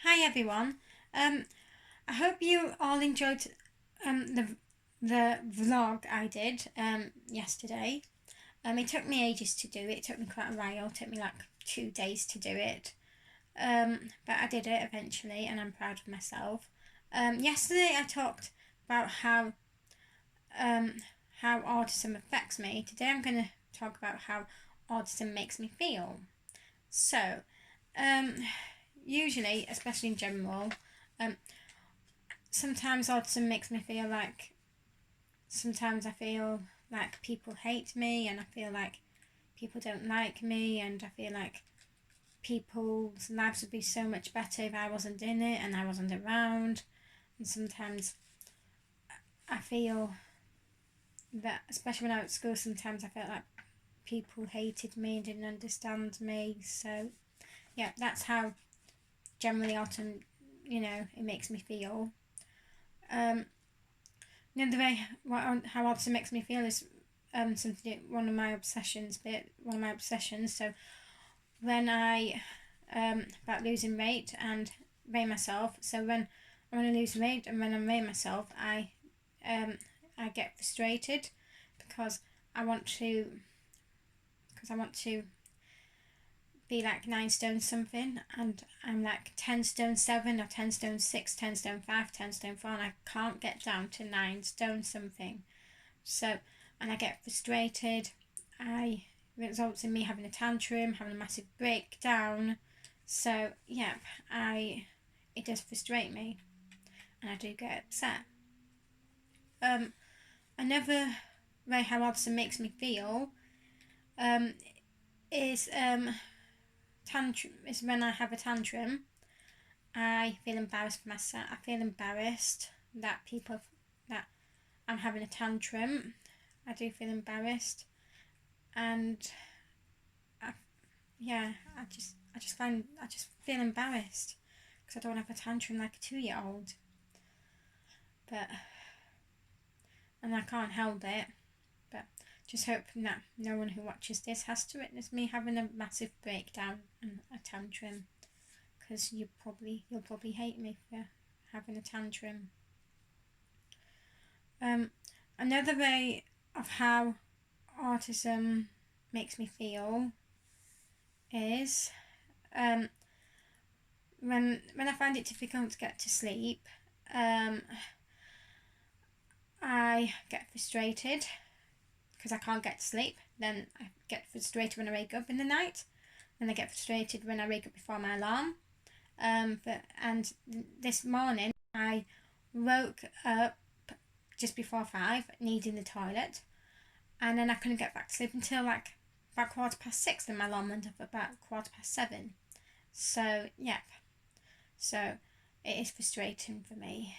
Hi everyone. I hope you all enjoyed the vlog I did yesterday. It took me ages to do it. It took me quite a while. It took me like 2 days to do it. But I did it eventually, and I'm proud of myself. Yesterday I talked about um, how autism affects me. Today I'm going to talk about how autism makes me feel. So, um, usually, especially in general, um, sometimes autism makes me feel like sometimes I feel like people hate me, and I feel like people don't like me, and I feel like people's lives would be so much better if I wasn't in it and I wasn't around. And sometimes I feel that, especially when I was at school, sometimes I felt like people hated me and didn't understand me. So yeah, that's how generally autumn, it makes me feel. Um, Another way how autism makes me feel is something one of my obsessions. So when I about losing weight and weigh myself. So when I want to lose weight and when I weigh myself, um I get frustrated because I want to because I want to be like 9 stone something, and I'm like 10 stone 7 or 10 stone 6, 10 stone 5, 10 stone 4, and I can't get down to 9 stone something. So, and I get frustrated. It results in me having a tantrum, having a massive breakdown. So, yeah, it does frustrate me, and I do get upset. Um, Another way how autism makes me feel um, is tantrum. Is when I have a tantrum. I feel embarrassed for myself. I feel embarrassed that I'm having a tantrum. I do feel embarrassed, and I, yeah, I just feel embarrassed because I don't have a tantrum like a 2-year-old. But and I can't help it. But just hoping that no one who watches this has to witness me having a massive breakdown and a tantrum, because you'll probably hate me for having a tantrum. Um, Another way of how autism makes me feel is um, when I find it difficult to get to sleep. I get frustrated because I can't get to sleep. Then I get frustrated when I wake up in the night. Then I get frustrated when I wake up before my alarm. And this morning I woke up just before 5, needing the toilet, and then I couldn't get back to sleep until like about 6:15. Then my alarm went off about 7:15. So yep. So it is frustrating for me.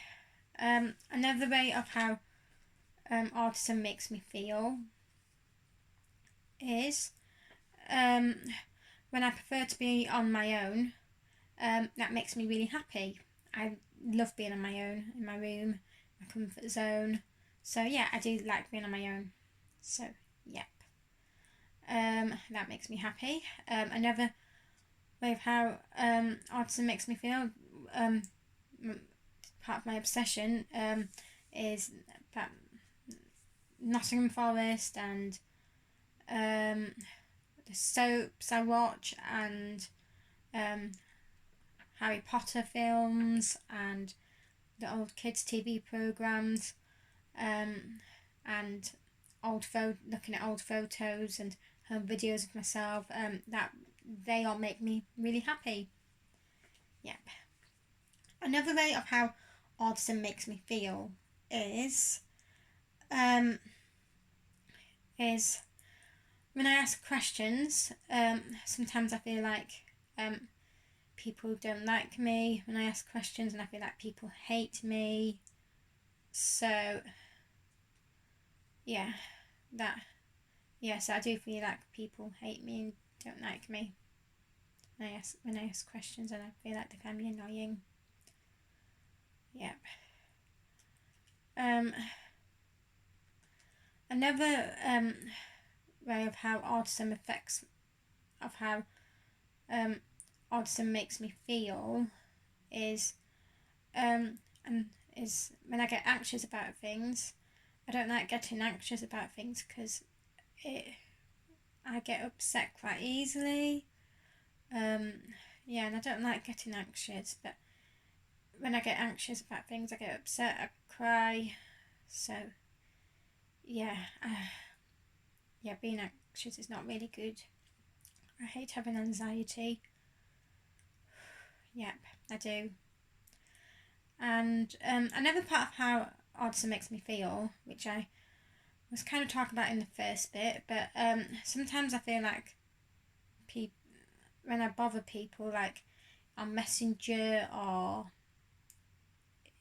Another way of how autism makes me feel is um, when I prefer to be on my own. That makes me really happy. I love being on my own in my room, my comfort zone. So yeah, I do like being on my own. So yep, that makes me happy. Another way of how autism makes me feel, part of my obsession, is about Nottingham Forest and the soaps I watch, and Harry Potter films, and the old kids TV programs, and looking at old photos and home videos of myself. That they all make me really happy. Yep. Another way of how autism makes me feel is um, is when I ask questions. Sometimes I feel like people don't like me when I ask questions, and I feel like people hate me. So yeah, that yes, I do feel like people hate me and don't like me when I ask questions, and I feel like they find me annoying. Yep. Um, Another way of how of how um, autism makes me feel is and is when I get anxious about things. I don't like getting anxious about things because I get upset quite easily. Yeah, and I don't like getting anxious, but when I get anxious about things, I get upset, I cry. So yeah, yeah, being anxious is not really good. I hate having anxiety. Yep, I do. And another part of how autism makes me feel, which I was kind of talking about in the first bit, but sometimes I feel like when I bother people, like on Messenger or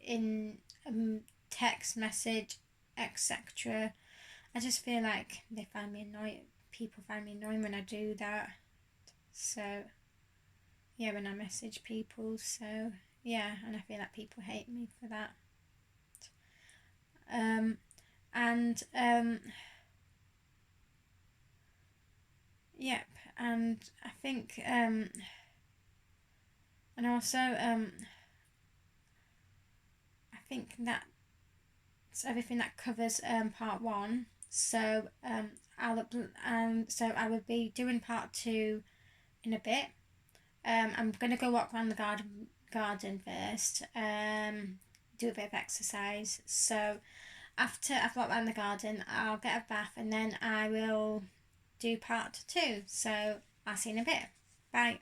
in text message, etc., I just feel like they find me annoying. People find me annoying when I do that. So yeah, when I message people, so yeah, and I feel like people hate me for that. And yep, and I think and also I think that's everything that covers part one. So so I will be doing part two in a bit. I'm gonna go walk around the garden first. Do a bit of exercise. So after I've walked around the garden, I'll get a bath and then I will do part two. So I'll see you in a bit. Bye.